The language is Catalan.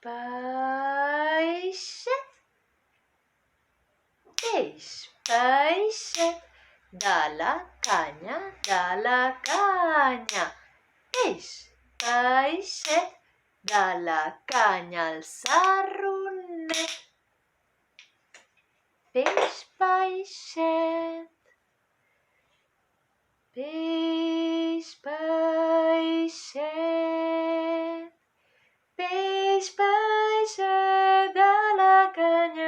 peixet. Peix, peixet, de la canya, de la canya. Peix, peixet, de la canya al sarronet. Peix, peixet. Peix, peixet. Peix, peixet, de la canya